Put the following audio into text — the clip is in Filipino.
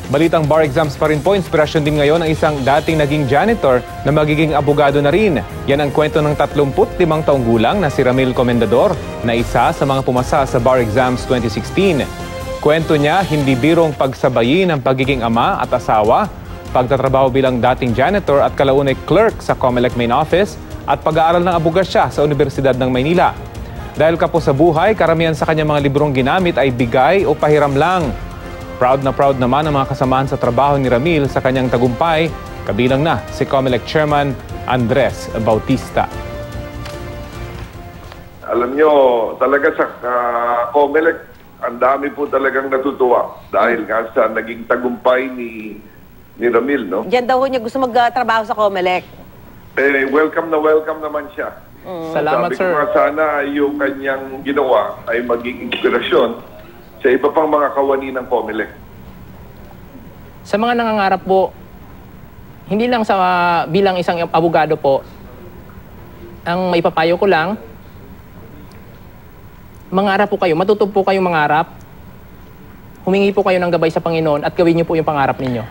Balitang bar exams pa rin po, inspirasyon din ngayon ang isang dating naging janitor na magiging abogado na rin. Yan ang kwento ng 35 taong gulang na si Ramil Comendador na isa sa mga pumasa sa bar exams 2016. Kwento niya, hindi birong pagsabayin ang pagiging ama at asawa, pagtatrabaho bilang dating janitor at kalaunay clerk sa Comelec main office at pag-aaral ng abogasya sa Universidad ng Maynila. Dahil kapos sa buhay, karamihan sa kanyang mga librong ginamit ay bigay o pahiram lang. Proud naman ang mga kasamahan sa trabaho ni Ramil sa kanyang tagumpay, kabilang na si Comelec Chairman Andres Bautista. Alam nyo, talaga sa Comelec, ang dami po talagang natutuwa dahil nga sa naging tagumpay ni Ramil, no? Diyan daw niya gusto magtrabaho sa Comelec. Welcome naman siya. Salamat, Sabi sir. ko nga sana yung kanyang ginawa ay maging inspirasyon sa iba pang mga kawani ng Comelec. Sa mga nangangarap po, hindi lang sa bilang isang abogado po, ang maipapayo ko lang, mangarap po kayo, matutog po kayong mangarap, humingi po kayo ng gabay sa Panginoon at gawin niyo po yung pangarap ninyo.